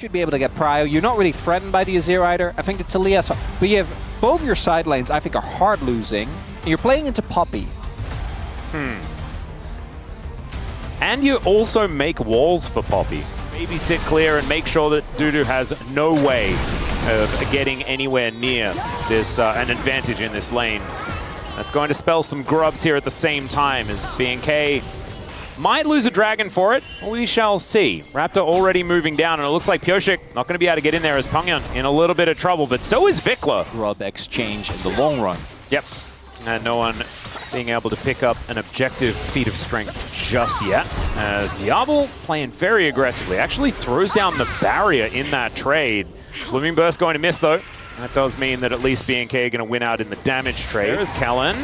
should be able to get prio. You're not really threatened by the Azir either. I think the Talia, but you have both your side lanes, I think, are hard losing. And you're playing into Poppy. And you also make walls for Poppy. Maybe sit clear and make sure that Dudu has no way of getting anywhere near this an advantage in this lane. That's going to spell some grubs here at the same time as BNK might lose a dragon for it. We shall see. Raptor already moving down, and it looks like Pyosik not going to be able to get in there as Pongyan in a little bit of trouble, but so is Vikla. Grub exchange in the long run. Yep. And no one being able to pick up an objective feat of strength just yet, as Diablo playing very aggressively. Actually throws down the barrier in that trade. Blooming Burst going to miss, though. That does mean that at least BNK are going to win out in the damage trade. There's Kellen.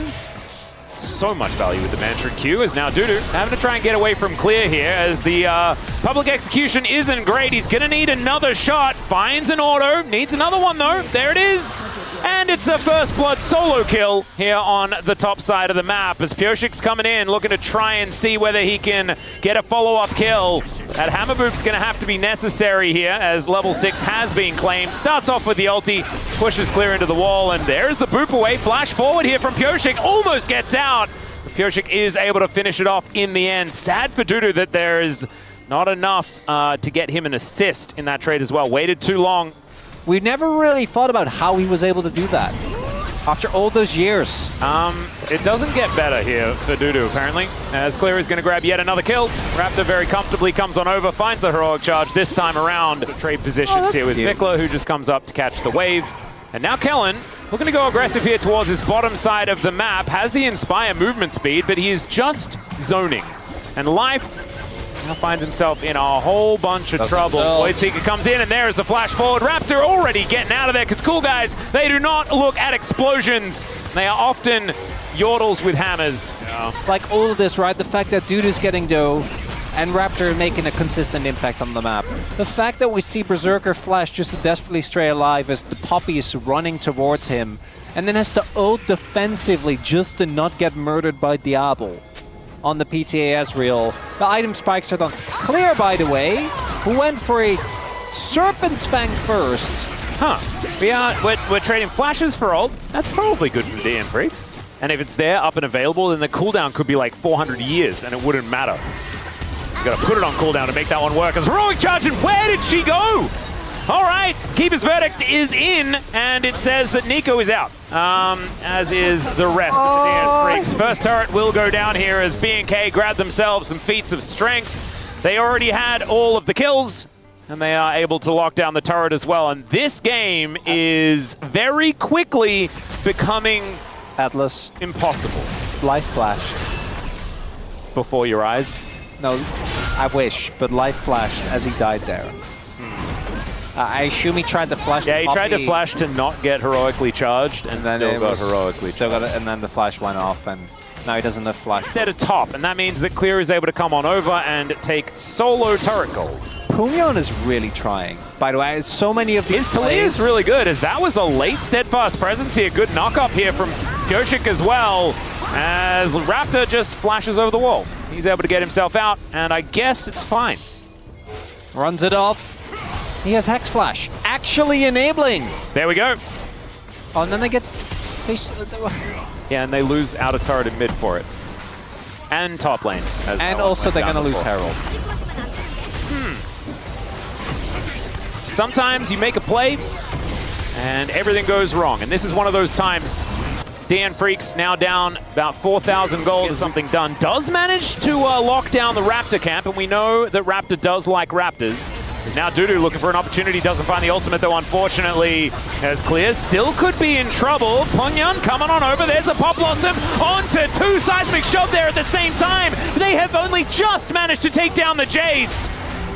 So much value with the Mantra Q, as now Dudu having to try and get away from clear here, as the public execution isn't great. He's going to need another shot. Finds an auto. Needs another one, though. There it is. And it's a first blood solo kill here on the top side of the map, as Pyosik's coming in, looking to try and see whether he can get a follow-up kill. That hammer boop's going to have to be necessary here, as level 6 has been claimed. Starts off with the ulti, pushes clear into the wall, and there's the boop away. Flash forward here from Pyosik, almost gets out. Pyosik is able to finish it off in the end. Sad for Dudu that there is not enough to get him an assist in that trade as well. Waited too long. We've never really thought about how he was able to do that after all those years. It doesn't get better here for Dudu, apparently, as Clear is going to grab yet another kill. Raptor very comfortably comes on over, finds the heroic charge this time around. Trade positions here with Vikla, who just comes up to catch the wave. And now Kellen looking to go aggressive here towards his bottom side of the map. Has the Inspire movement speed, but he is just zoning. And Life now finds himself in a whole bunch of trouble. Voidseeker comes in, and there's the flash forward. Raptor already getting out of there, because cool guys, they do not look at explosions. They are often yordles with hammers. Yeah. Like all of this, right? The fact that Dudu's getting dough and Raptor making a consistent impact on the map. The fact that we see Berserker flash just to desperately stay alive as the Poppy is running towards him, and then has to ult defensively just to not get murdered by Diablo on the PTAS reel. The item spikes are done. Clear, by the way, who went for a Serpent's Fang first. We're trading flashes for ult. That's probably good for the DM Freaks. And if it's there, up and available, then the cooldown could be like 400 years, and it wouldn't matter. You gotta put it on cooldown to make that one work. As heroic charge, and where did she go? All right, Keeper's Verdict is in, and it says that Nico is out, as is the rest of the DM Freaks. First turret will go down here as BNK grab themselves some feats of strength. They already had all of the kills, and they are able to lock down the turret as well. And this game is very quickly becoming Atlas impossible. Life flash. Before your eyes? No, I wish, but life flashed as he died there. I assume he tried to flash. Yeah, he tried to flash to not get heroically charged, and then still got heroically charged. And then the flash went off, and now he doesn't have flash. Instead of top, and that means that Clear is able to come on over and take solo turret gold. Pumyon is really trying. By the way, so many of these His Talia is really good, as that was a late steadfast presence here. Good knock-up here from Pyosik as well, as Raptor just flashes over the wall. He's able to get himself out, and I guess it's fine. Runs it off. He has Hex Flash, actually enabling. There we go. Oh, and then they get... Yeah, and they lose out of turret in mid for it. And top lane. And also they're going to lose Herald. Sometimes you make a play, and everything goes wrong. And this is one of those times. DN Freaks now down about 4,000 gold. Something done. Does manage to lock down the Raptor camp, and we know that Raptor does like Raptors. Now Dudu looking for an opportunity, doesn't find the ultimate though, unfortunately, as Clear still could be in trouble. Pongyan coming on over, there's a Pop Blossom onto two seismic shove there at the same time. They have only just managed to take down the Jace.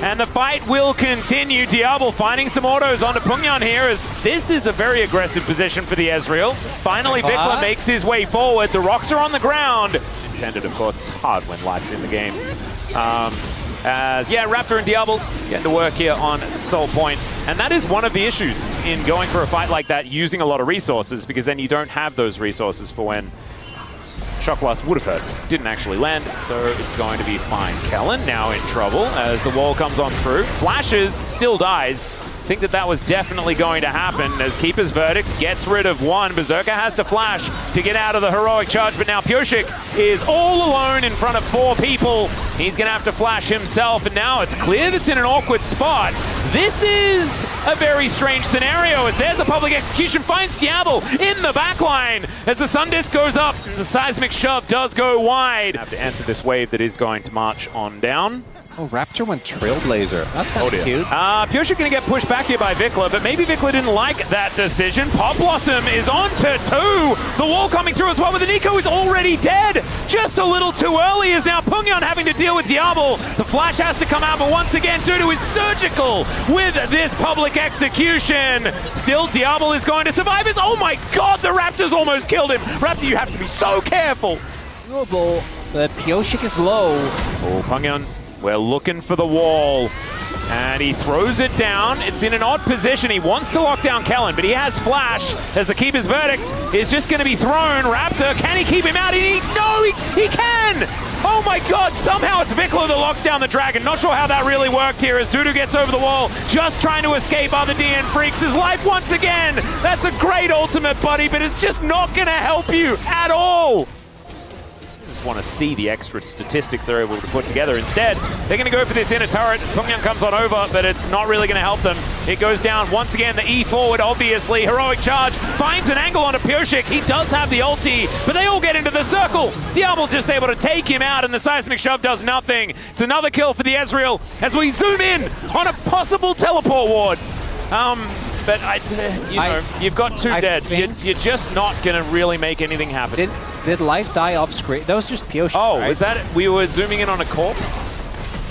And the fight will continue. Diablo finding some autos onto Pongyan here, as this is a very aggressive position for the Ezreal. Finally, Vikla makes his way forward. The rocks are on the ground. Intended, of course, it's hard when life's in the game. Yeah, Raptor and Diablo getting to work here on Soul Point. And that is one of the issues in going for a fight like that, using a lot of resources, because then you don't have those resources for when Shock Blast would have hurt. Didn't actually land, so it's going to be fine. Kellen now in trouble as the wall comes on through. Flashes, still dies. Think that was definitely going to happen as Keeper's Verdict gets rid of one. Berserker has to flash to get out of the heroic charge, but now Pyosik is all alone in front of 4 people. He's going to have to flash himself, and now it's clear that's in an awkward spot. This is a very strange scenario as there's a public execution, finds Diablo in the backline as the Sun Disc goes up and the seismic shove does go wide. Have to answer this wave that is going to march on down. Oh, Raptor went Trailblazer. That's kind of cute. Pyosik going to get pushed back here by Vikla, but maybe Vikla didn't like that decision. Pop Blossom is on to 2. The wall coming through as well, but the Nico is already dead. Just a little too early is now Pungyon having to deal with Diablo. The flash has to come out, but once again, Dudu is surgical with this public execution. Still, Diablo is going to survive. Oh my god, the Raptors almost killed him. Raptor, you have to be so careful. Doable, but Pyosik is low. Oh, Pungyon. We're looking for the wall, and he throws it down. It's in an odd position. He wants to lock down Kellen, but he has flash as the Keeper's Verdict is just going to be thrown. Raptor, can he keep him out? No, he can! Oh my god, somehow it's Vikla that locks down the Dragon. Not sure how that really worked here as Dudu gets over the wall, just trying to escape other DN Freaks. His life once again. That's a great ultimate, buddy, but it's just not going to help you at all. Want to see the extra statistics they're able to put together. Instead, they're going to go for this inner turret. Pungyon comes on over, but it's not really going to help them. It goes down once again, the E forward, obviously. Heroic charge, finds an angle onto Pyosik. He does have the ulti, but they all get into the circle. Diablo just able to take him out, and the seismic shove does nothing. It's another kill for the Ezreal as we zoom in on a possible teleport ward. But you've got 2 dead. You're just not going to really make anything happen. Did life die off screen? That was just Pyosik, Oh, right? was that it? We were zooming in on a corpse?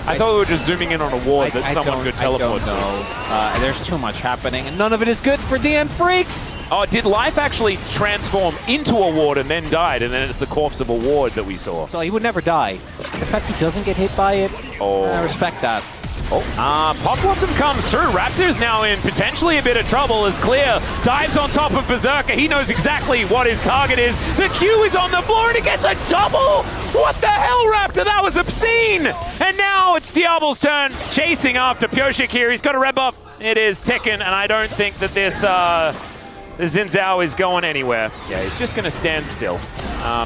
I thought we were just zooming in on a ward that someone could teleport to. I don't know. There's too much happening, and none of it is good for DN Freaks! Oh, did life actually transform into a ward and then died, and then it's the corpse of a ward that we saw? So he would never die. The fact he doesn't get hit by it, I respect that. Pop Blossom comes through. Raptor's now in potentially a bit of trouble as Clear dives on top of Berserker. He knows exactly what his target is. The Q is on the floor and he gets a double! What the hell, Raptor? That was obscene! And now it's Diablo's turn, chasing after Pyosik here. He's got a red buff. It is ticking, and I don't think that this Xin Zhao is going anywhere. Yeah, he's just going to stand still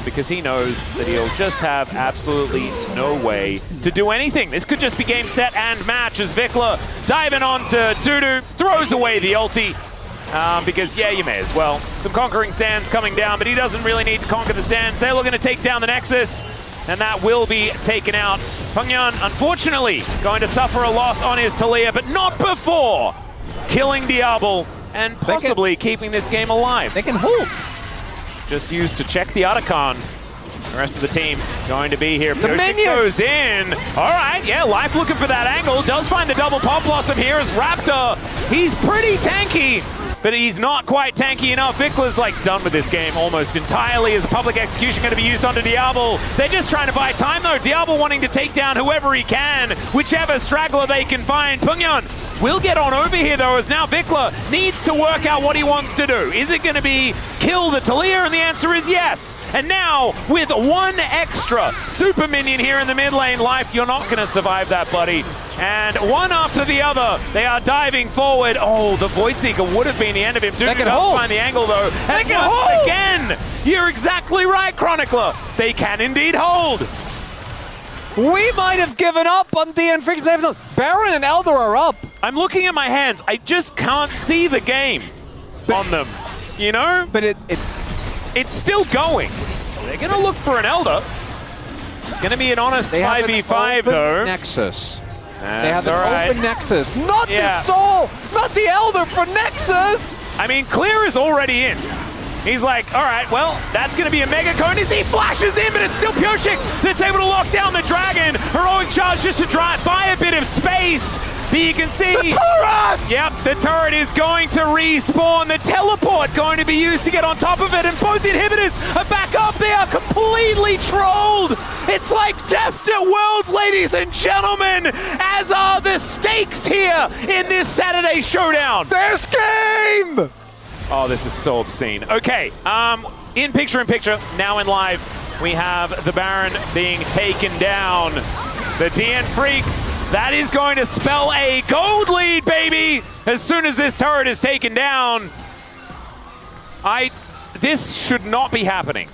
because he knows that he'll just have absolutely no way to do anything. This could just be game, set, and match as Vikla diving onto Dudu, throws away the ulti. Because, yeah, you may as well. Some Conquering Sands coming down, but he doesn't really need to conquer the Sands. They're looking to take down the Nexus, and that will be taken out. Pungyon, unfortunately, going to suffer a loss on his Talia, but not before killing Diablo and possibly keeping this game alive. They can hold. Just used to check the Otacon. The rest of the team going to be here. The minion goes in. All right, yeah, Life looking for that angle. Does find the double Pop Blossom here as Raptor. He's pretty tanky, but he's not quite tanky enough. Vikla's like done with this game almost entirely. Is the public execution going to be used onto Diablo? They're just trying to buy time though. Diablo wanting to take down whoever he can, whichever straggler they can find. Pungyon will get on over here though, as now Vikla needs to work out what he wants to do. Is it going to be kill the Talia? And the answer is yes. And now with one extra super minion here in the mid lane, Life, you're not going to survive that, buddy. And one after the other, they are diving forward. Oh, the Voidseeker would have been the end of him. Dude does find the angle though. They can hold again. You're exactly right, Chronicler. They can indeed hold. We might have given up on DN Freaks. Baron and Elder are up. I'm looking at my hands. I just can't see the game on them, you know? But it's still going. They're going to look for an Elder. It's going to be an honest 5v5 though. Nexus. They have an open Nexus. Not the Soul! Not the Elder for Nexus! I mean, Clear is already in. He's like, all right, well, that's going to be a Mega Cone as he flashes in, but it's still Pyosik that's able to lock down the Dragon. Heroic charge just to buy a bit of space. But you can see... The turret! Yep, the turret is going to respawn. The teleport going to be used to get on top of it, and both inhibitors are back up. They are completely trolled. It's like Death to Worlds, ladies and gentlemen, as are the stakes here in this Saturday showdown. There's game! Oh, this is so obscene. Okay, in picture, now in live, we have the Baron being taken down. The DN Freaks, that is going to spell a gold lead, baby! As soon as this turret is taken down. This should not be happening.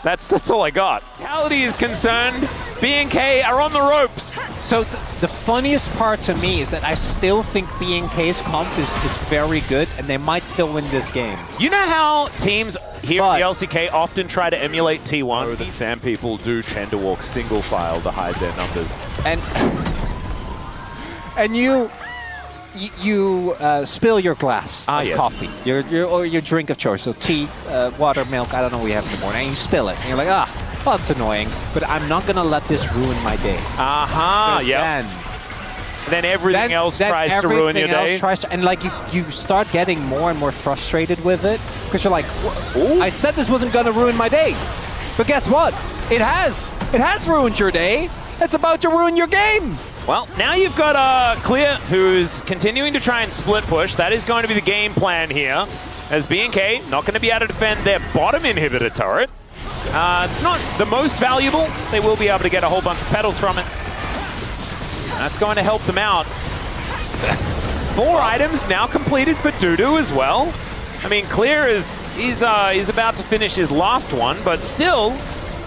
That's all I got. Vitality is concerned. B&K are on the ropes. So the funniest part to me is that I still think B&K's comp is very good, and they might still win this game. You know how teams here in the LCK often try to emulate T1? That Sam people do tend to walk single file to hide their numbers. And you spill your glass of coffee, or your drink of choice, so tea, water, milk, I don't know what you have in the morning, and you spill it, and you're like, well, it's annoying, but I'm not gonna let this ruin my day. Yeah. Then everything else tries to ruin your day. And like you start getting more and more frustrated with it, because you're like, I said this wasn't gonna ruin my day, but guess what? It has. It has ruined your day. It's about to ruin your game. Well, now you've got Clear, who's continuing to try and split push. That is going to be the game plan here, as B&K not going to be able to defend their bottom inhibitor turret. It's not the most valuable. They will be able to get a whole bunch of petals from it. That's going to help them out. 4 items now completed for Dudu as well. I mean, Clear he's about to finish his last one, but still,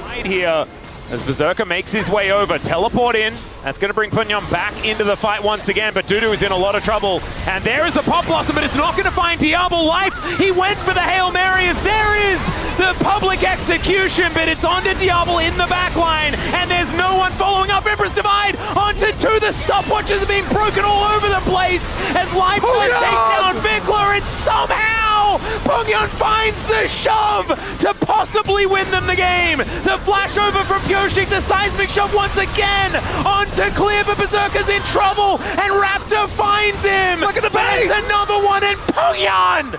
right here, as Berserker makes his way over, teleport in. That's going to bring Punyan back into the fight once again, but Dudu is in a lot of trouble. And there is the Pop Blossom, but it's not going to find Diablo life. He went for the Hail Mary, as there is the public execution, but it's onto Diablo in the back line, and there's no one following up. Empress Divide onto 2. The stopwatches are being broken all over the place as Life takes down Vickler, and somehow Punyan finds the shove to possibly win them the game. The flash over from Pyoshik, the seismic shove once again onto Clear, but Berserker's in trouble, and Raptor finds him. Look at the base! It's another one, and Punyan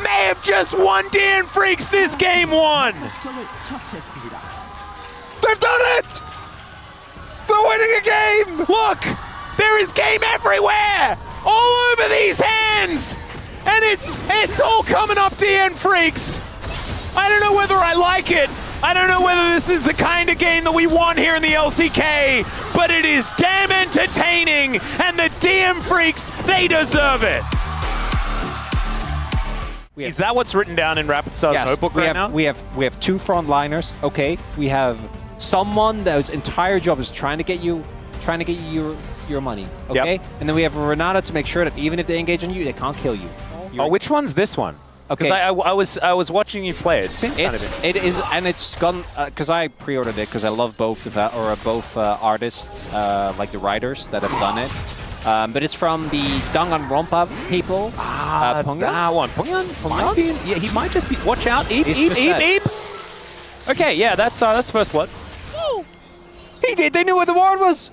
may have just won DN Freaks this game 1. They've done it! They're winning a game! Look, there is game everywhere, all over these hands, and it's all coming up DN Freaks. I don't know whether I like it. I don't know whether this is the kind of game that we want here in the LCK, but it is damn entertaining, and the DM Freaks, they deserve it. Is that what's written down in Rapid Star's notebook right now? We have 2 frontliners. Okay, we have someone whose entire job is trying to get you your money. Okay, and then we have Renata to make sure that even if they engage on you, they can't kill you. Which one's this one? Okay, because I was watching you play it. It is, and it's gone because I pre-ordered it because I love both artists, like the writers that have done it. But it's from the Danganronpa people. Punyan? That one. Punyan? Yeah, he might just be. Watch out! Eep! Okay, yeah, that's First Blood. Oh, he did. They knew what the ward was.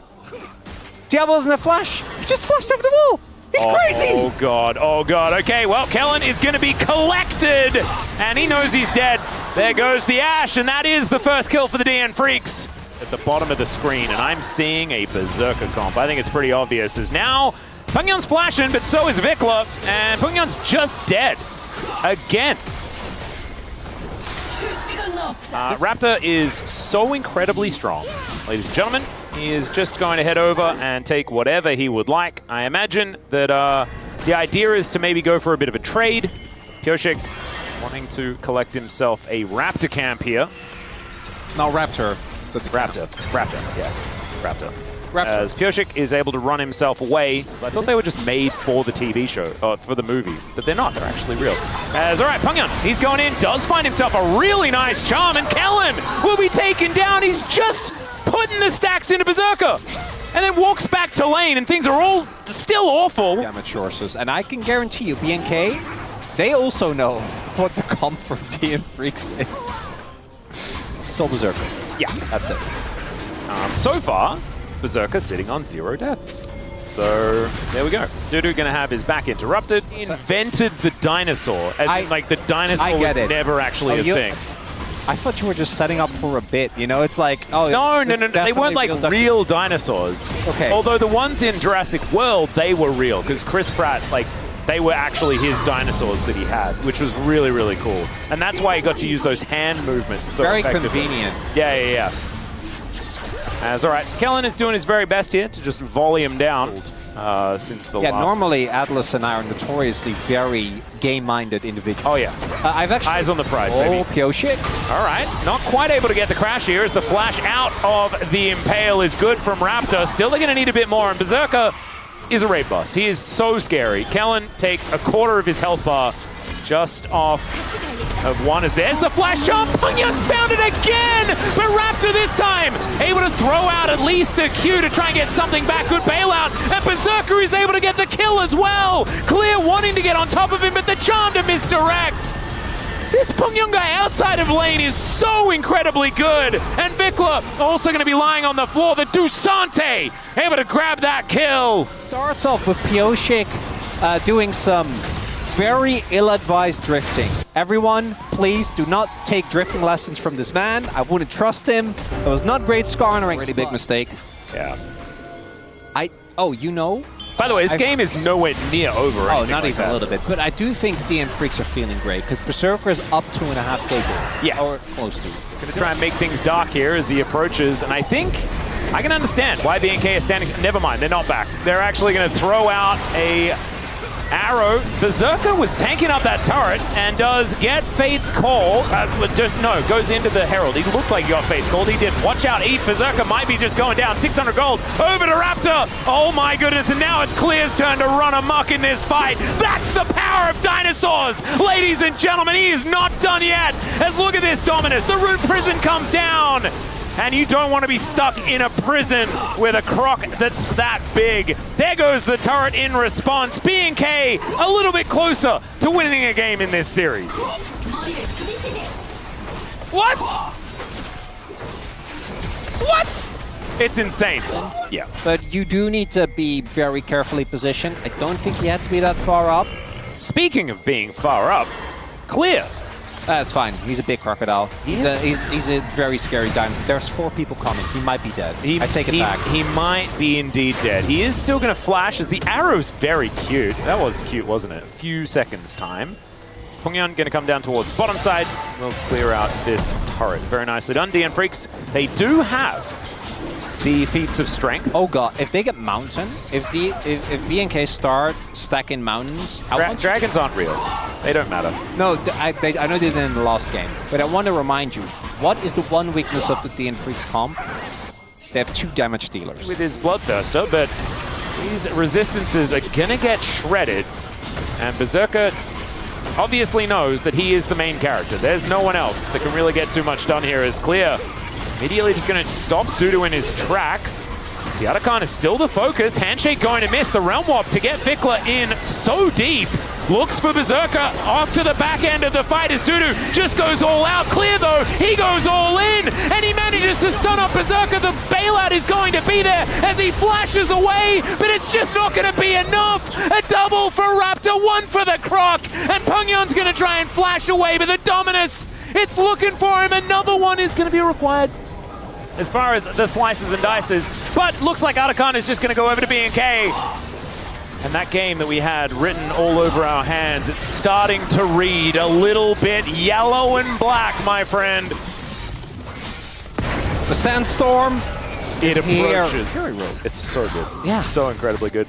Diablo's in a flash. He just flashed over the wall. He's crazy! Oh god, oh god. Okay, well, Kellen is going to be collected, and he knows he's dead. There goes the Ash, and that is the first kill for the DN Freaks. At the bottom of the screen, and I'm seeing a Berserker comp. I think it's pretty obvious, as now Punyan's flashing, but so is Vickler, and Punyan's just dead. Again. Raptor is so incredibly strong. Ladies and gentlemen, he is just going to head over and take whatever he would like. I imagine that the idea is to maybe go for a bit of a trade. Pyoshik wanting to collect himself a Raptor camp here. No, Raptor. Raptor, yeah. Raptor. As Pyoshik is able to run himself away. I thought they were just made for the TV show, for the movie, but they're not. They're actually real. As, all right, Punyan, he's going in, does find himself a really nice charm, and Kellen will be taken down. He's just putting the stacks into Berserker, and then walks back to lane, and things are all still awful. Damage sources, and I can guarantee you, B&K, they also know what the comp from DN Freaks is. Soul Berserker. Yeah, that's it. So far, Berserker sitting on 0 deaths. So there we go. Dudu gonna have his back interrupted. He invented the dinosaur, as in, like, the dinosaur was never actually a thing. I thought you were just setting up for a bit, you know? It's like, oh, no, they weren't like real dinosaurs. Okay. Although the ones in Jurassic World, they were real, because Chris Pratt, like, they were actually his dinosaurs that he had, which was really, really cool. And that's why he got to use those hand movements so Very effectively. convenient. Yeah. As all right, Kellen is doing his very best here to just volley him down since the last. Normally Atlas and I are notoriously very game-minded individuals. Oh yeah. I've actually Eyes on the prize, baby. Pioshik. All right, not quite able to get the crash here as the flash out of the Impale is good from Raptor. Still they're going to need a bit more, and Berserker is a raid boss. He is so scary. Kellen takes a quarter of his health bar just off of one as there's the flash jump. Pungyun's found it again, but Raptor this time able to throw out at least a Q to try and get something back. Good bailout, and Berserker is able to get the kill as well. Clear wanting to get on top of him, but the charm to misdirect. This Pungyun guy outside of lane is so incredibly good, and Vikla also going to be lying on the floor. The Dusante able to grab that kill. Starts off with Pioshik doing some very ill-advised drifting. Everyone, please do not take drifting lessons from this man. I wouldn't trust him. It was not great scarnering. Really big mistake. Yeah. Oh, you know? By the way, this game is nowhere near over. Oh, not even a little bit. But I do think DN Freaks are feeling great because Berserker is up 2.5k gold. Yeah. Or close to. Going to try and make things dark here as he approaches, and I think I can understand why BNK is standing. Never mind, they're not back. They're actually going to throw out a arrow. Berserker was tanking up that turret and does get Fate's call. Goes into the Herald. He looked like he got Fate's call. He didn't. Watch out, Eve. Berserker might be just going down. 600 gold over to Raptor. Oh my goodness, and now it's Clear's turn to run amok in this fight. That's the power of dinosaurs. Ladies and gentlemen, he is not done yet. And look at this dominance. The Rune Prison comes down. And you don't want to be stuck in a prison with a croc that's that big. There goes the turret in response. BNK a little bit closer to winning a game in this series. What? It's insane. Yeah. But you do need to be very carefully positioned. I don't think he had to be that far up. Speaking of being far up, Clear. That's fine. He's a big crocodile. He's a very scary dinosaur. There's 4 people coming. He might be dead. I take it back. He might be indeed dead. He is still going to flash as the arrow's very cute. That was cute, wasn't it? A few seconds time. Pungyun going to come down towards the bottom side. We'll clear out this turret. Very nicely done. DN Freaks, they do have the feats of strength. Oh god, if they get mountain, if BNK start stacking mountains, Dragons aren't real. They don't matter. No, I know they did in the last game, but I want to remind you, what is the one weakness of the DN Freaks comp? They have 2 damage dealers. With his Bloodthirster, but these resistances are gonna get shredded, and Berserker obviously knows that he is the main character. There's no one else that can really get too much done here as Clear immediately just going to stop Dudu in his tracks. The Otacon is still the focus. Handshake going to miss the Realm Warp to get Vikla in so deep. Looks for Berserker off to the back end of the fight as Dudu just goes all out. Clear though, he goes all in and he manages to stun up Berserker. The bailout is going to be there as he flashes away, but it's just not going to be enough. A double for Raptor, 1 for the Croc, and Pungyun's going to try and flash away, but the Dominus, it's looking for him. Another one is going to be required as far as the slices and dices, but looks like Otacon is just going to go over to BNK. And that game that we had written all over our hands, it's starting to read a little bit yellow and black, my friend. The Sandstorm, it approaches. It's so good. Yeah. So incredibly good.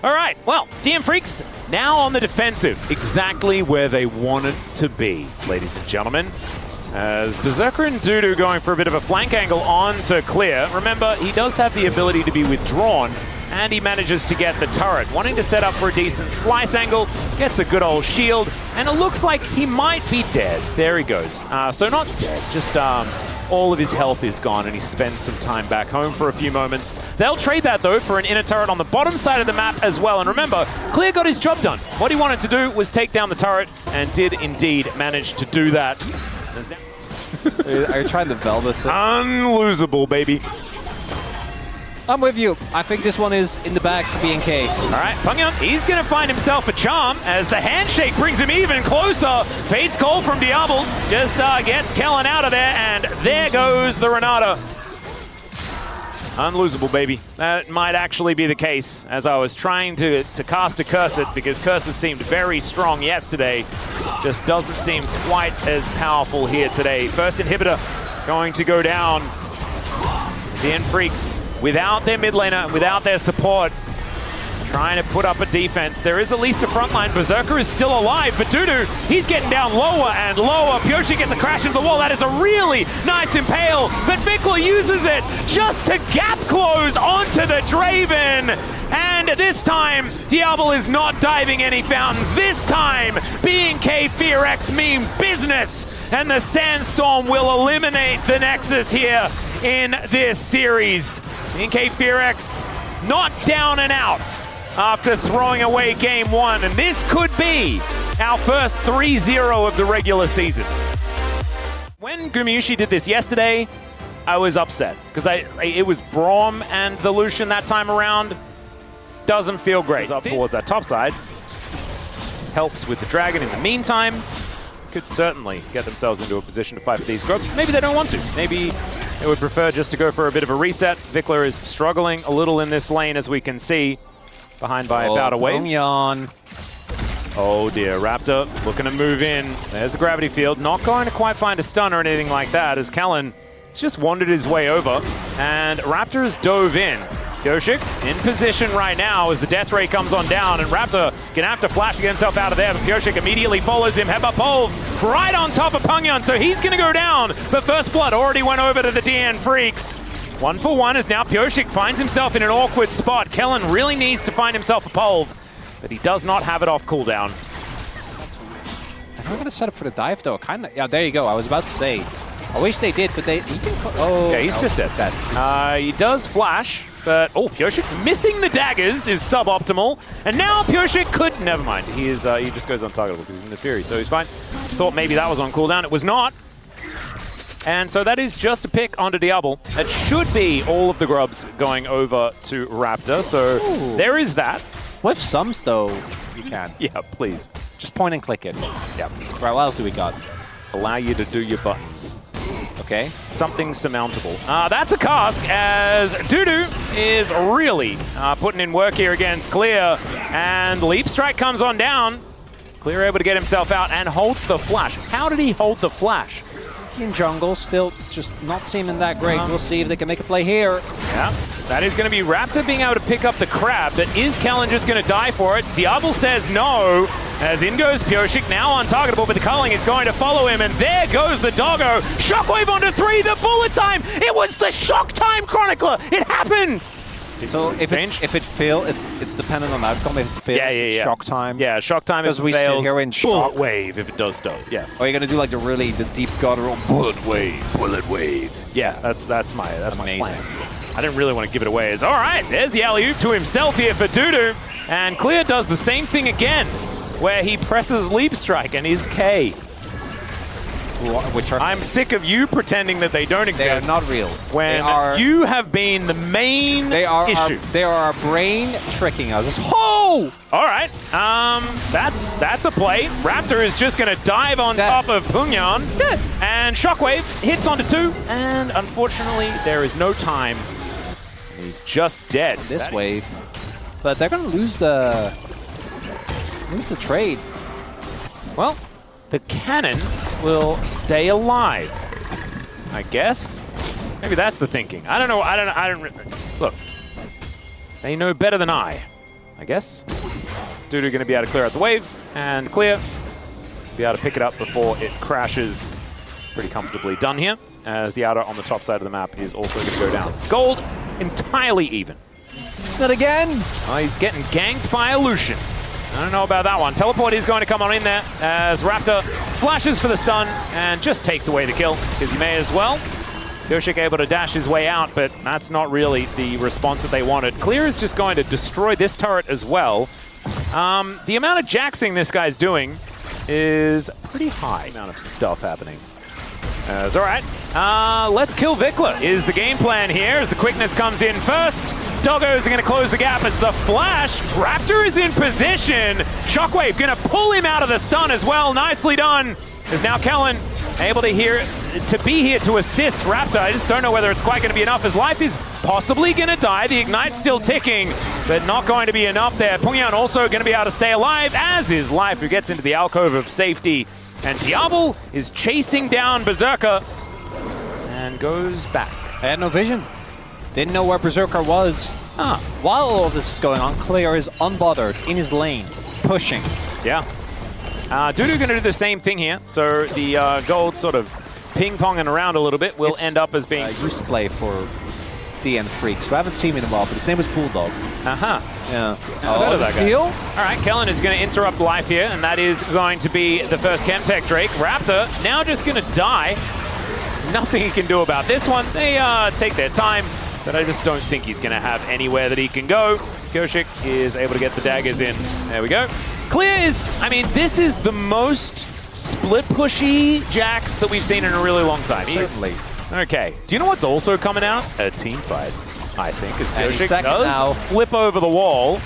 All right, well, DN Freaks now on the defensive, exactly where they wanted to be, ladies and gentlemen. As Berserker and Dudu going for a bit of a flank angle onto Clear. Remember, he does have the ability to be withdrawn, and he manages to get the turret. Wanting to set up for a decent slice angle, gets a good old shield, and it looks like he might be dead. There he goes. So not dead, just all of his health is gone, and he spends some time back home for a few moments. They'll trade that, though, for an inner turret on the bottom side of the map as well. And remember, Clear got his job done. What he wanted to do was take down the turret, and did indeed manage to do that. Are you trying to Velvis it? Unlosable, baby. I'm with you. I think this one is in the bag for BNK. All right, Pungyun, he's going to find himself a charm as the handshake brings him even closer. Fate's call from Diablo just gets Kellen out of there, and there goes the Renata. Unlosable, baby. That might actually be the case, as I was trying to cast a Curse because Curse seemed very strong yesterday. Just doesn't seem quite as powerful here today. First inhibitor going to go down. The Freaks, without their mid laner, without their support, trying to put up a defense. There is at least a frontline. Berserker is still alive, but Dudu, he's getting down lower and lower. Pyoshi gets a crash into the wall. That is a really nice impale, but Vikla uses it just to gap close onto the Draven. And this time, Diablo is not diving any fountains. This time, B&K FearX mean business. And the Sandstorm will eliminate the Nexus here in this series. B&K FearX not down and out after throwing away game one, and this could be our first 3-0 of the regular season. When Gumayusi did this yesterday, I was upset, because it was Braum and the Lucian that time around. Doesn't feel great. Up towards that top side. Helps with the Dragon in the meantime. Could certainly get themselves into a position to fight for these grubs. Maybe they don't want to. Maybe they would prefer just to go for a bit of a reset. Vikla is struggling a little in this lane, as we can see. Behind by about a wave. Oh dear, Raptor looking to move in. There's the gravity field. Not going to quite find a stun or anything like that, as Kellen just wandered his way over. And Raptor's dove in. Yoshik in position right now as the death ray comes on down, and Raptor gonna have to flash to get himself out of there, but Yoshik immediately follows him. Heba Polv right on top of Pungyan, so he's gonna go down. But First Blood already went over to the DN Freaks. 1-for-1 as now Pyoshik finds himself in an awkward spot. Kellen really needs to find himself a Polv, but he does not have it off cooldown. I'm going to set up for the dive though. Kind of. Yeah, there you go. I was about to say. I wish they did, but they. Oh, yeah, he's just dead. He does flash, but Pyoshik missing the daggers is suboptimal, and now Pyoshik could. Never mind. He is. He just goes untargetable because he's in the Fury, so he's fine. Thought maybe that was on cooldown. It was not. And so that is just a pick onto Diablo. That should be all of the grubs going over to Raptor, so there is that. With sums though, you can. Yeah, please. Just point and click it. Yeah. Right, what else do we got? Allow you to do your buttons. Okay. Something surmountable. That's a cask, as Dudu is really putting in work here against Clear, and Leap Strike comes on down. Clear able to get himself out and holds the flash. How did he hold the flash? In jungle, still just not seeming that great. We'll see if they can make a play here. Yeah, that is going to be Raptor being able to pick up the crab, but is Kellen just going to die for it? Diablo says no, as in goes Pyoshik, now untargetable, but the culling is going to follow him, and there goes the doggo. Shockwave onto 3, the bullet time! It was the shock time chronicler! It happened! So if it fails, it's dependent on outcome. If it fails, it's shock time. Yeah, shock time if it fails. Here in bullet wave if it does stuff. Yeah. Or you're gonna do like the deep guttural bullet wave. Yeah, that's my plan. I didn't really want to give it away. All right, there's the alley-oop to himself here for Dudu, and Clear does the same thing again, where he presses Leap Strike and is K. I'm sick of you pretending that they don't exist. They are not real. When you have been the main issue. They are our brain tricking us. Oh! All right. That's a play. Raptor is just going to dive on top of Pungyan. He's dead. And Shockwave hits onto 2. And unfortunately, there is no time. He's just dead. This wave. But they're going to lose the trade. Well, the cannon will stay alive, I guess. Maybe that's the thinking. I don't know. I don't. Look, they know better than I guess. Dudu going to be able to clear out the wave, and Clear be able to pick it up before it crashes pretty comfortably. Done here, as the outer on the top side of the map is also going to go down. Gold entirely even. Not again. Oh, he's getting ganked by a Lucian. I don't know about that one. Teleport is going to come on in there as Raptor flashes for the stun and just takes away the kill, because he may as well. Yoshik able to dash his way out, but that's not really the response that they wanted. Clear is just going to destroy this turret as well. The amount of jaxing this guy's doing is pretty high. Amount of stuff happening. All right. Let's kill Vikla is the game plan here as the quickness comes in first. Doggos are going to close the gap as the flash. Raptor is in position. Shockwave going to pull him out of the stun as well. Nicely done. As now Kellen able to to be here to assist Raptor. I just don't know whether it's quite going to be enough, as life is possibly going to die. The Ignite's still ticking, but not going to be enough there. Pungyan also going to be able to stay alive, as is Life, who gets into the alcove of safety. And Diablo is chasing down Berserker and goes back. I had no vision. Didn't know where Berserker was. While all this is going on, Clear is unbothered in his lane, pushing. Yeah. Dudu going to do the same thing here. So the gold sort of ping-ponging around a little bit will end up as being... used to play for DN Freaks, so I haven't seen him in a while, but his name was Bulldog. Yeah. Oh, that guy. Feel? All right, Kellen is going to interrupt Life here, and that is going to be the first Chemtech Drake. Raptor now just going to die. Nothing he can do about this one. They take their time, but I just don't think he's going to have anywhere that he can go. Kyoshik is able to get the daggers in. There we go. Clear is, I mean, this is the most split-pushy Jax that we've seen in a really long time. Certainly. Okay. Do you know what's also coming out? A team fight, I think, as Kyoshik does now. flip over the wall.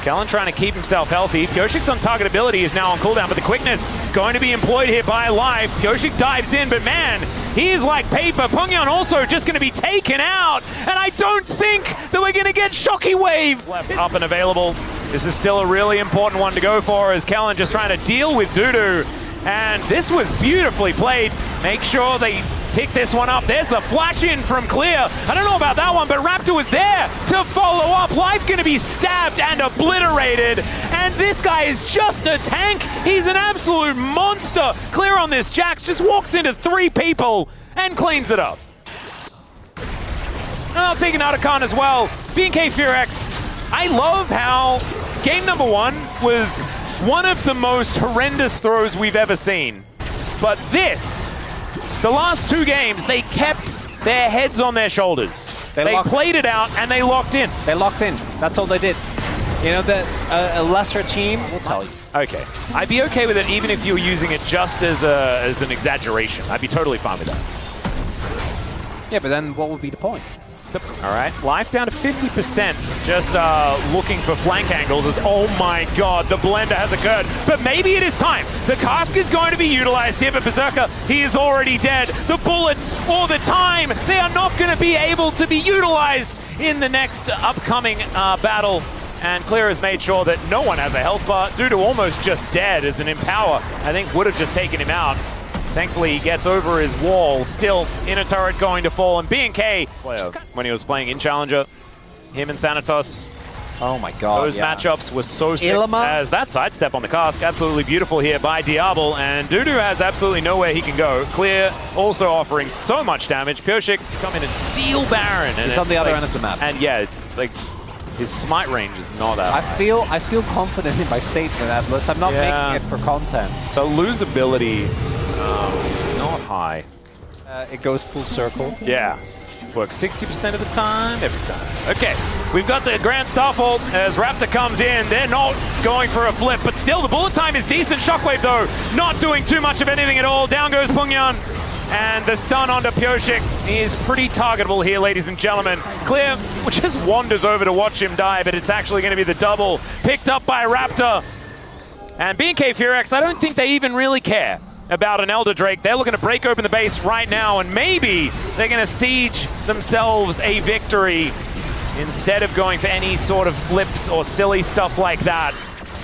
Kellen trying to keep himself healthy. Kyoshik's on target ability is now on cooldown, but the quickness going to be employed here by Life. Kyoshik dives in, but man, he is like paper. Pungyan also just going to be taken out, and I don't think that we're going to get Shocky Wave left up and available. This is still a really important one to go for, as Kellen just trying to deal with Dudu. And this was beautifully played. Make sure they pick this one up. There's the flash in from Clear. I don't know about that one, but Raptor was there to follow up. Life going to be stabbed and obliterated. And this guy is just a tank. He's an absolute monster. Clear on this Jax just walks into 3 people and cleans it up. And I'll take an Otacon as well. BNK Furex. I love how game number 1 was one of the most horrendous throws we've ever seen. But this, the last 2 games, they kept their heads on their shoulders. They played it out and they locked in. They locked in. That's all they did. You know, that a lesser team will tell you. Okay. I'd be okay with it even if you were using it just as an exaggeration. I'd be totally fine with that. Yeah, but then what would be the point? All right, Life down to 50%, just looking for flank angles as, oh my god, the blender has occurred. But maybe it is time. The cask is going to be utilized here, but Berserker, he is already dead. The bullets or the time, they are not going to be able to be utilized in the next upcoming battle. And Clear has made sure that no one has a health bar. Dudu almost just dead as an Empower, I think would have just taken him out. Thankfully, he gets over his wall. Still, inner turret going to fall. And BNK, when he was playing in Challenger, him and Thanatos, oh my god, those matchups were so sick. As that sidestep on the cask, absolutely beautiful here by Diablo. And Dudu has absolutely nowhere he can go. Clear also offering so much damage. Kyoshik come in and steal Baron. And he's on the other end of the map. And yeah, it's like his smite range is not that high. I feel confident in my statement, Atlas. I'm not making it for content. The losability is not high. It goes full circle. Yeah. Works 60% of the time, every time. Okay, we've got the Grand Starfall as Raptor comes in. They're not going for a flip, but still the bullet time is decent. Shockwave, though, not doing too much of anything at all. Down goes Pungyan. And the stun onto Kyoshik is pretty targetable here, ladies and gentlemen. Clear, which just wanders over to watch him die, but it's actually going to be the double picked up by Raptor. And BNK Furex, I don't think they even really care about an Elder Drake. They're looking to break open the base right now, and maybe they're going to siege themselves a victory instead of going for any sort of flips or silly stuff like that.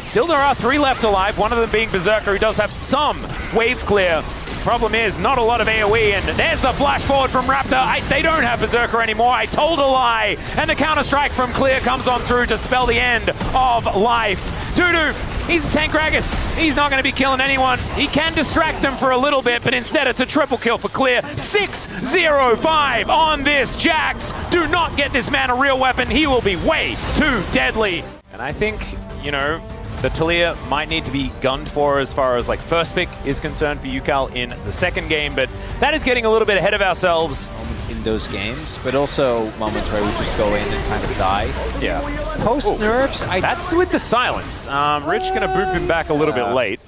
Still, there are 3 left alive, one of them being Berserker, who does have some wave clear. Problem is, not a lot of AoE, and there's the flash forward from Raptor. They don't have Berserker anymore. I told a lie. And the counter-strike from Clear comes on through to spell the end of life. Dudu, he's a tank Gragas. He's not going to be killing anyone. He can distract them for a little bit, but instead it's a triple kill for Clear. 6-0-5 on this Jax. Do not get this man a real weapon. He will be way too deadly. And I think, you know, the Talia might need to be gunned for as far as like first pick is concerned for UCAL in the second game, but that is getting a little bit ahead of ourselves. Moments in those games, but also moments where we just go in and kind of die. Yeah. Post nerfs, that's with the silence. Rich gonna boop him back a little bit late.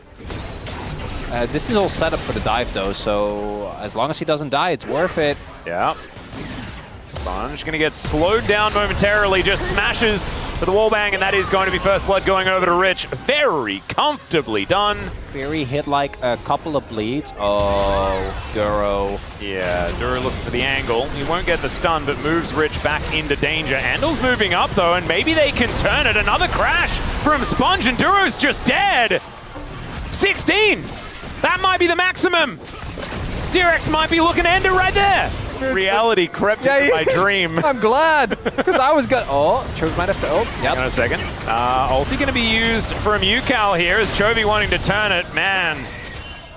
This is all set up for the dive though, so as long as he doesn't die, it's worth it. Yeah. Sponge gonna get slowed down momentarily, just smashes for the wallbang, and that is going to be first blood going over to Rich. Very comfortably done. Fury hit like a couple of bleeds. Oh, Duro. Yeah, Duro looking for the angle. He won't get the stun, but moves Rich back into danger. Andel's moving up, though, and maybe they can turn it. Another crash from Sponge, and Duro's just dead. 16! That might be the maximum. DRX might be looking to end it right there. Reality crept into my dream. I'm glad, because I was good. Oh, Chovy might have to ult. Yep. Hang on a second. Ulti going to be used from UCal here as Chovy wanting to turn it. Man,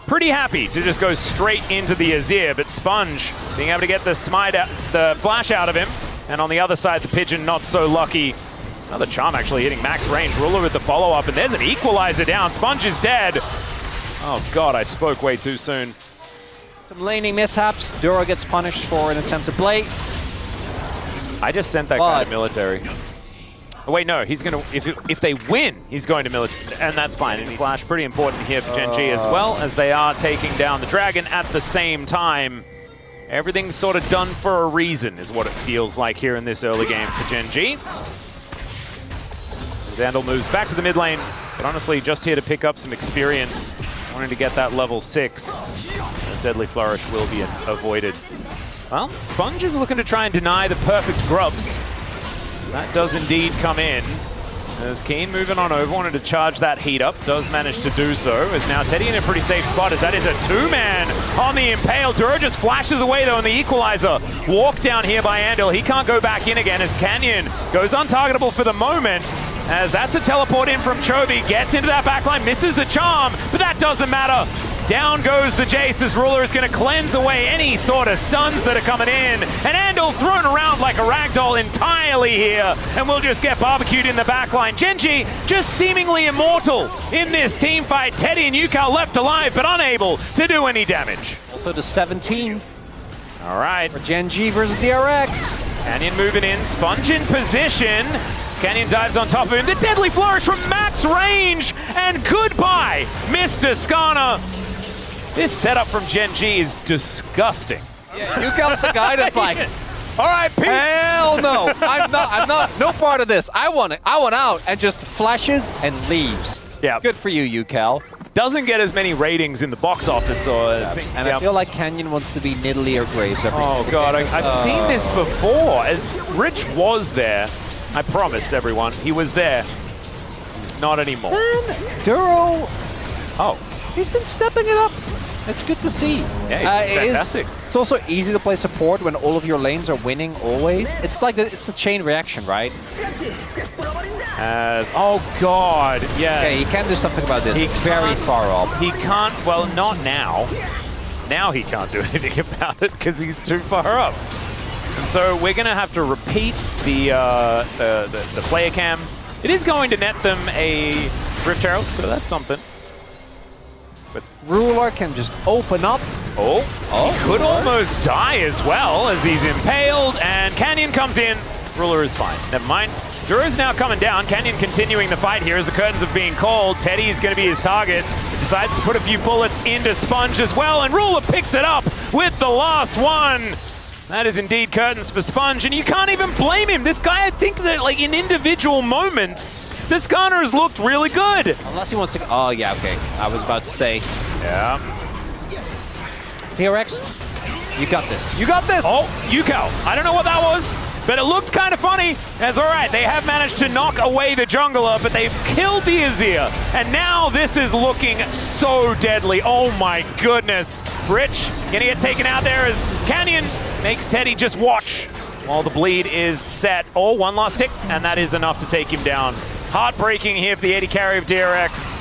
pretty happy to just go straight into the Azir, but Sponge being able to get the smite out, the flash out of him. And on the other side, the Pigeon not so lucky. Another Charm actually hitting max range. Ruler with the follow-up, and there's an equalizer down. Sponge is dead. Oh God, I spoke way too soon. Some laning mishaps. Duro gets punished for an attempt to play. I just sent that guy to military. Oh, wait, no, he's gonna, if they win, he's going to military, and that's fine. And Flash, pretty important here for Gen.G as well, as they are taking down the Dragon at the same time. Everything's sort of done for a reason, is what it feels like here in this early game for Gen.G. Zandal moves back to the mid lane, but honestly, just here to pick up some experience, wanting to get that level 6. Deadly Flourish will be avoided. Well, Sponge is looking to try and deny the perfect grubs. That does indeed come in. As Keen moving on over, wanted to charge that heat up, does manage to do so. As now Teddy in a pretty safe spot, as that is a two-man on the Impale. Duro just flashes away though in the equalizer. Walk down here by Andal. He can't go back in again as Canyon goes untargetable for the moment. As that's a teleport in from Chovy, gets into that backline, misses the charm, but that doesn't matter. Down goes the Jace as Ruler is going to cleanse away any sort of stuns that are coming in. And Andal thrown around like a ragdoll entirely here. And we'll just get barbecued in the backline. Gen.G just seemingly immortal in this team fight. Teddy and UCal left alive, but unable to do any damage. Also the 17th. All right. For Gen.G versus DRX. Canyon moving in, Sponge in position. Canyon dives on top of him. The Deadly Flourish from max range. And goodbye, Mr. Skarner. This setup from Gen.G is disgusting. Yeah, UCal's the guy that's like, all right, peace. Hell no, I'm not, no part of this. I want out, and just flashes and leaves. Yeah. Good for you, UCal. Doesn't get as many ratings in the box office, or I feel like Canyon wants to be Nidalee or Graves every Oh God, I've seen this before. As Rich was there, I promise everyone, he was there. He's not anymore. Man, Duro. Oh, he's been stepping it up. It's good to see. Yeah, fantastic. It's also easy to play support when all of your lanes are winning always. It's like it's a chain reaction, right? Oh God, yeah. Okay, he can do something about this. He's very far up. He can't. Well, not now. Now he can't do anything about it because he's too far up. And so we're gonna have to repeat the player cam. It is going to net them a Rift Herald, so that's something. But Ruler can just open up. He could almost die as well as he's impaled, and Canyon comes in. Ruler is fine. Never mind. Duro's now coming down. Canyon continuing the fight here as the curtains are being called. Teddy is going to be his target. He decides to put a few bullets into Sponge as well, and Ruler picks it up with the last one. That is indeed curtains for Sponge, and you can't even blame him. This guy, I think that like in individual moments, the Skarner has looked really good. Unless he wants to... Oh, yeah, okay. I was about to say. Yeah. TRX, you got this. You got this! Oh, UCal. I don't know what that was, but it looked kind of funny. As all right, they have managed to knock away the jungler, but they've killed the Azir. And now this is looking so deadly. Oh my goodness. Rich gonna get taken out there as Canyon makes Teddy just watch while the bleed is set. Oh, one last tick, and that is enough to take him down. Heartbreaking here for the 80 carry of DRX.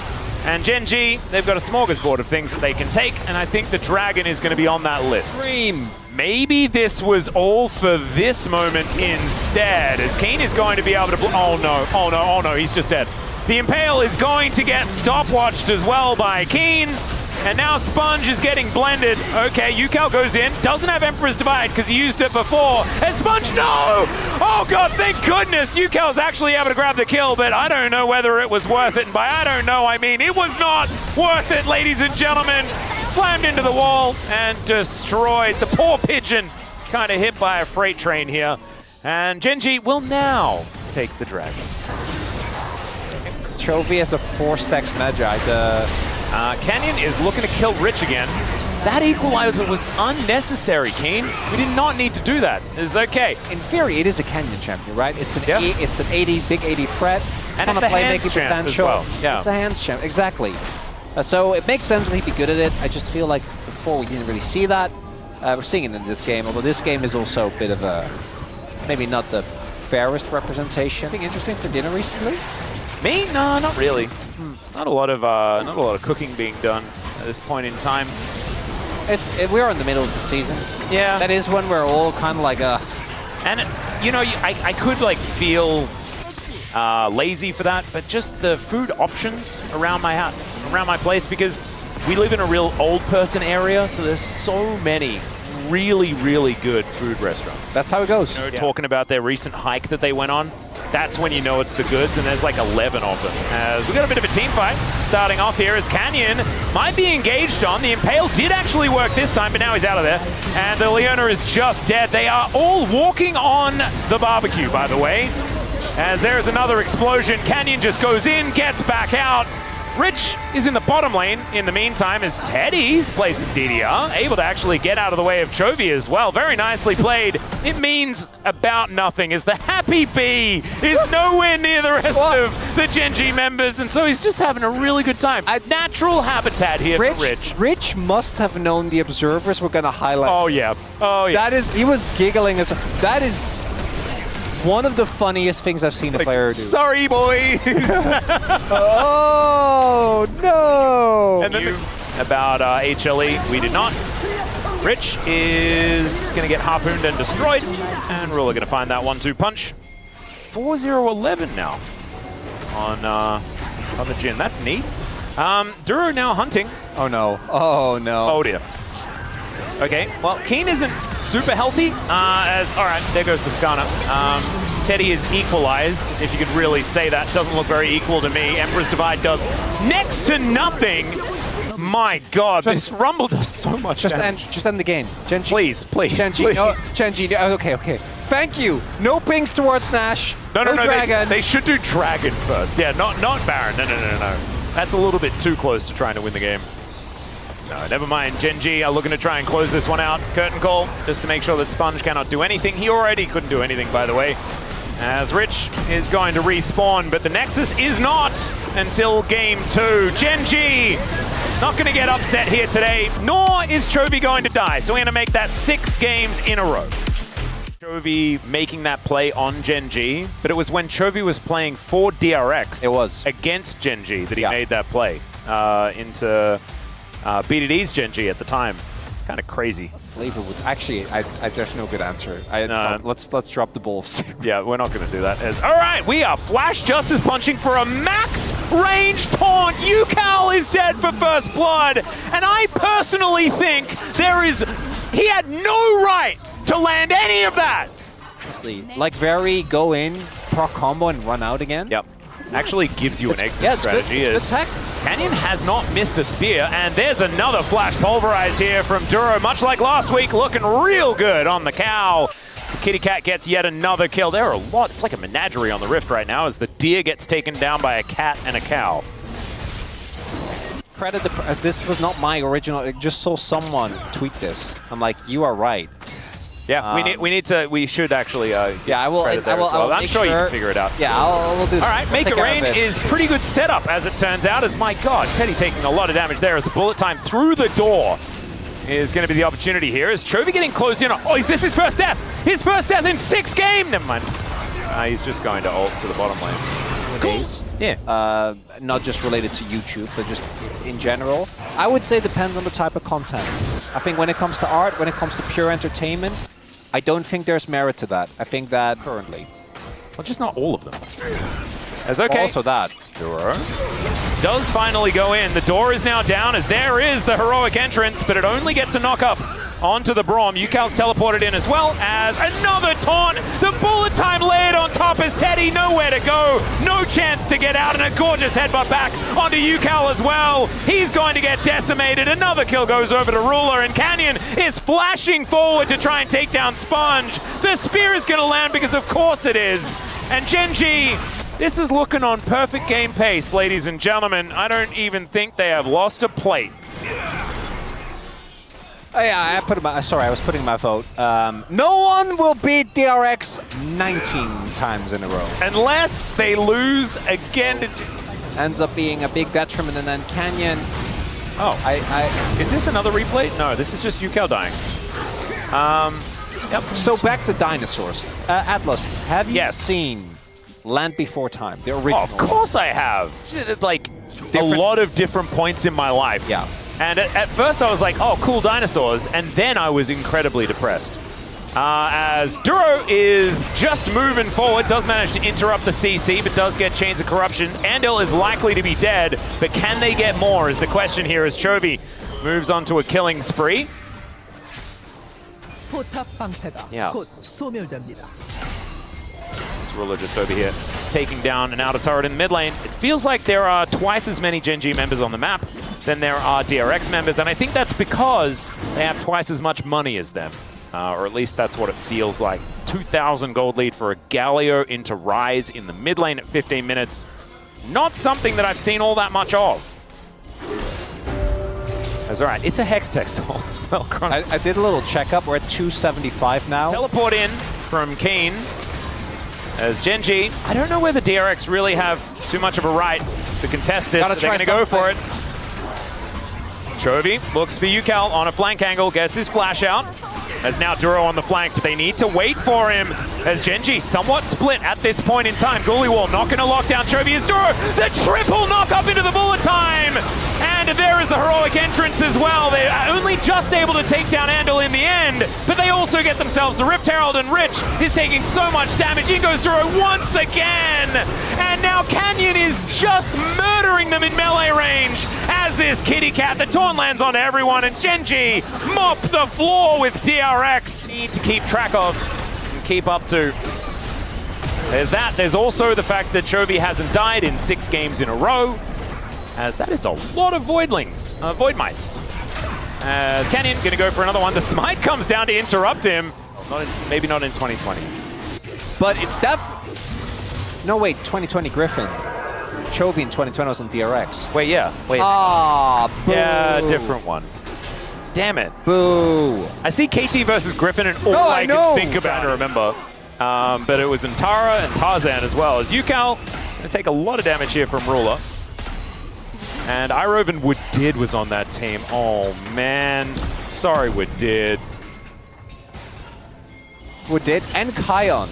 And Gen.G, they've got a smorgasbord of things that they can take, and I think the Dragon is going to be on that list. Dream. Maybe this was all for this moment instead, as Keen is going to be able to... Oh no, he's just dead. The Impale is going to get stopwatched as well by Keen. And now Sponge is getting blended. Okay, UCal goes in. Doesn't have Emperor's Divide because he used it before. And Sponge, no! Oh God, thank goodness UCal's actually able to grab the kill, but I don't know whether it was worth it. And by I don't know, I mean it was not worth it, ladies and gentlemen. Slammed into the wall and destroyed. The poor Pigeon kind of hit by a freight train here. And Gen.G will now take the Dragon. Chovy has a 4-stacks Magi. Canyon is looking to kill Rich again. That equalizer was unnecessary, Keen. We did not need to do that. It's okay. In theory, it is a Canyon champion, right? It's an Yep. it's an 80, big 80 threat. And ton it's of a hands playmaking champ as potential. well. Yeah. It's a hands champ, exactly. So it makes sense that he'd be good at it. I just feel like before we didn't really see that. We're seeing it in this game, although this game is also a bit of a, maybe not the fairest representation. Anything interesting for dinner recently? Me? No, not really. Not a lot of cooking being done at this point in time. We're in the middle of the season. Yeah. That is when we're all kind of like And, you know, I could, like, feel lazy for that, but just the food options around my place, because we live in a real old person area, so there's so many really, really good food restaurants. That's how it goes. You know, talking about their recent hike that they went on, that's when you know it's the goods, and there's like 11 of them. As we got a bit of a team fight starting off here as Canyon might be engaged on. The Impale did actually work this time, but now he's out of there. And the Leona is just dead. They are all walking on the barbecue, by the way. As there's another explosion. Canyon just goes in, gets back out. Rich is in the bottom lane in the meantime as Teddy's played some DDR, able to actually get out of the way of Chovy as well. Very nicely played. It means about nothing as the Happy Bee is nowhere near the rest of the GenG members, and so he's just having a really good time. A natural habitat here for Rich. Rich must have known the observers were going to highlight. Oh, yeah. Oh, yeah. He was giggling as that is one of the funniest things I've seen a player do. Sorry, boys. Oh, no. And then about HLE, we did not. Rich is going to get harpooned and destroyed, and Ruler going to find that 1-2 punch. 4-0-11 now on the Jin. That's neat. Duro now hunting. Oh, no. Oh, no. Oh, dear. Okay, well, Keen isn't super healthy, all right, there goes the Skana. Teddy is equalized, if you could really say that. Doesn't look very equal to me. Emperor's Divide does next to nothing. My God, this Rumble does so much damage. Just end the game. Gen.G. Please. Gen.G. No, Gen.G. Okay. Thank you. No pings towards Nash. No, Dragon. they should do Dragon first. Yeah, not Baron. No. That's a little bit too close to trying to win the game. No, never mind. Gen.G are looking to try and close this one out. Curtain call, just to make sure that Sponge cannot do anything. He already couldn't do anything, by the way. As Rich is going to respawn, but the Nexus is not until game 2. Gen.G not going to get upset here today, nor is Chovy going to die. So we're going to make that 6 games in a row. Chovy making that play on Gen.G, but it was when Chovy was playing for DRX. It was. Against Gen.G that he made that play into BDD's Gen.G at the time. Kind of crazy. Flavor would actually. There's no good answer. Let's drop the balls. Yeah, we're not going to do that. All right, we are Flash Justice punching for a max range taunt. Yukal is dead for first blood, and I personally think he had no right to land any of that. Like very go in, proc combo and run out again. Yep. Actually gives you an exit strategy. Good tech. Canyon has not missed a spear, and there's another flash pulverize here from Duro, much like last week, looking real good on the cow. The Kitty Cat gets yet another kill. There are a lot. It's like a menagerie on the Rift right now as the deer gets taken down by a cat and a cow. Credit this was not my original. I just saw someone tweet this. I'm like, you are right. Yeah, we should actually yeah, I will. I'm sure you can figure it out. Yeah, we'll do that. All right, Make It Rain is pretty good setup as it turns out, as my God, Teddy taking a lot of damage there as the bullet time through the door is going to be the opportunity here. Is Chovy getting close in? Oh, is this his first death? His first death in 6 games? Never mind. He's just going to ult to the bottom lane. Cool. Yeah. Not just related to YouTube, but just in general. I would say it depends on the type of content. I think when it comes to art, when it comes to pure entertainment, I don't think there's merit to that. I think that currently. Well, just not all of them. As okay. Also that. Duro does finally go in. The door is now down as there is the heroic entrance, but it only gets a knock up onto the Braum. Yukal's teleported in as well as another taunt. The bullet time layered on top as Teddy nowhere to go. No chance to get out, and a gorgeous headbutt back onto Yukal as well. He's going to get decimated. Another kill goes over to Ruler, and Canyon is flashing forward to try and take down Sponge. The spear is going to land because of course it is. And Gen.G This is looking on perfect game pace, ladies and gentlemen. I don't even think they have lost a plate. Oh, yeah, I was putting my vote. No one will beat DRX 19 times in a row. Unless they lose again. Ends up being a big detriment, and then Canyon. Oh, is this another replay? No, this is just UCal dying. Yep. So back to dinosaurs. Atlas, have you Yes. seen Land Before Time, the original? Oh, of course I have. Like, a lot of different points in my life. Yeah. And at first I was like, oh, cool dinosaurs. And then I was incredibly depressed. As Duro is just moving forward, does manage to interrupt the CC, but does get Chains of Corruption. Andil is likely to be dead, but can they get more is the question here as Chovy moves on to a killing spree. Yeah. This Ruler just over here taking down an outer turret in the mid lane. It feels like there are twice as many Gen.G members on the map than there are DRX members, and I think that's because they have twice as much money as them. Or at least that's what it feels like. 2,000 gold lead for a Galio into Rise in the mid lane at 15 minutes. Not something that I've seen all that much of. That's all right. It's a Hextech soul as well. I did a little checkup. We're at 275 now. Teleport in from Keen as Gen.G. I don't know whether DRX really have too much of a right to contest this, but they're going to go for it. Chovy looks for UCal on a flank angle, gets his flash out. As now Duro on the flank, but they need to wait for him as Gen.G somewhat split at this point in time. Ghoulie Wall not going to lock down Chovy as Duro. The triple knock up into the bullet time! And there is the heroic entrance as well. They're only just able to take down Andil in the end, but they also get themselves the Rift Herald, and Rich is taking so much damage. In goes Duro once again! And now Canyon is just murdering them in melee range as this kitty cat, the taunt lands onto everyone, and Gen.G mop the floor with DRX. Need to keep track of and keep up to. There's that. There's also the fact that Chovy hasn't died in 6 games in a row, as that is a lot of Voidlings, Void Mites. As Canyon gonna go for another one. The smite comes down to interrupt him. Maybe not in 2020. But it's no, wait, 2020 Griffin. Chovy in 2020 was on DRX. Wait, yeah. Wait. Ah, boo. Yeah, different one. Damn it. Boo. I see KT versus Griffin, and all I can think about and remember. But it was in Tara and Tarzan as well. As UCal gonna take a lot of damage here from Ruler. And Iroven Woodid was on that team. Oh, man. Sorry, Woodid. Woodid and Kion.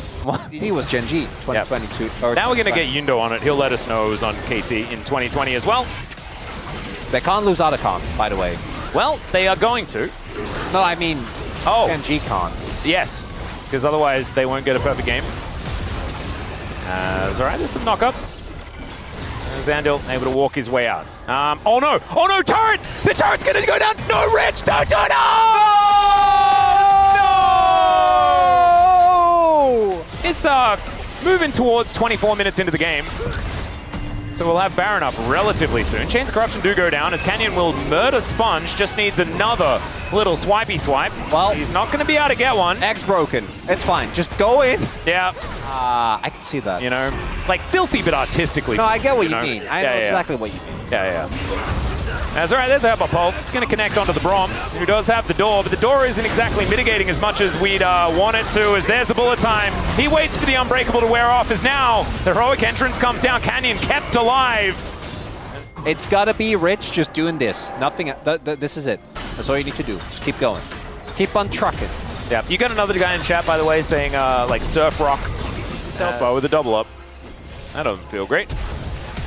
He was Gen.G 2022. Yep. Now we're going to get Yundo on it. He'll let us know it was on KT in 2020 as well. They can't lose Otacon, by the way. Well, they are going to. No, I mean, Gen.G can't. Yes, because otherwise they won't get a perfect game. All right, there's some knockups. Andil able to walk his way out. Oh no! Oh no! Turret! The turret's gonna go down! No, Rich! Don't do it! No! It's moving towards 24 minutes into the game. So we'll have Baron up relatively soon. Chains of Corruption do go down as Canyon will murder Sponge. Just needs another little swipey swipe. Well, he's not going to be able to get one. X broken. It's fine. Just go in. Yeah. I can see that. You know, like filthy but artistically. No, I get what you mean. I know exactly what you mean. Yeah. That's all right. There's a help up pole. It's going to connect onto the Braum, who does have the door, but the door isn't exactly mitigating as much as we'd want it to, as there's the bullet time. He waits for the Unbreakable to wear off, as now the heroic entrance comes down. Canyon kept alive. It's got to be Rich just doing this. Nothing. This is it. That's all you need to do. Just keep going. Keep on trucking. Yeah. You got another guy in chat, by the way, saying like Surf Rock Self-bow with a double up. That doesn't feel great.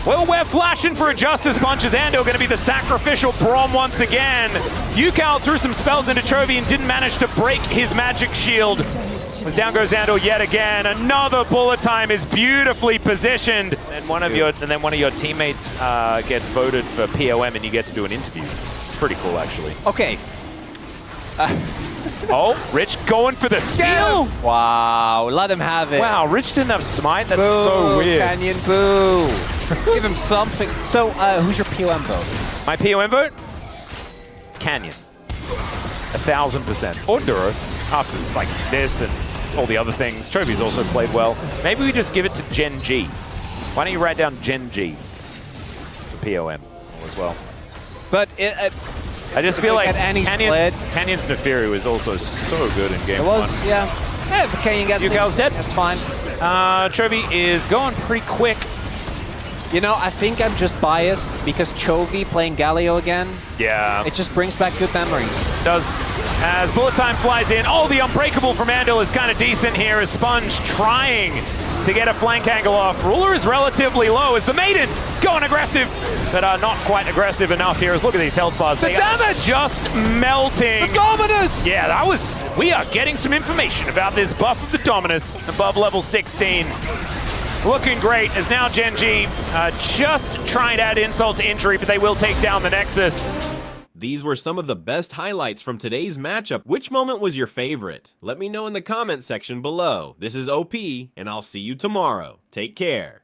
Well, we're flashing for a Justice Punch as Ando going to be the sacrificial Braum once again. UCal threw some spells into Chovy and didn't manage to break his magic shield. As down goes Ando yet again. Another bullet time is beautifully positioned. And one of your teammates gets voted for POM and you get to do an interview. It's pretty cool, actually. Okay. Oh, Rich going for the steal. Wow, let him have it. Wow, Rich didn't have smite. That's boo, so weird. Canyon, boo. Give him something. So, who's your POM vote? My POM vote? Canyon. 1,000%. Or Duro. After like this and all the other things. Chovy's also played well. Maybe we just give it to Gen.G. Why don't you write down Gen.G for POM as well? But I just feel like at any Canyon's Neferi was also so good in game it was, one. yeah. Yeah, if Canyon gets Yukal's dead. That's fine. Chovy is going pretty quick. You know, I think I'm just biased because Chovy playing Galio again, Yeah. it just brings back good memories. Does. As bullet time flies in. Oh, the unbreakable from Andal is kind of decent here as Sponge trying to get a flank angle off. Ruler is relatively low as the Maiden going aggressive, but not quite aggressive enough here. As look at these health bars. They are just melting. The Dominus! Yeah, that was... We are getting some information about this buff of the Dominus above level 16. Looking great as now Gen.G just trying to add insult to injury, but they will take down the Nexus. These were some of the best highlights from today's matchup. Which moment was your favorite? Let me know in the comment section below. This is OP, and I'll see you tomorrow. Take care.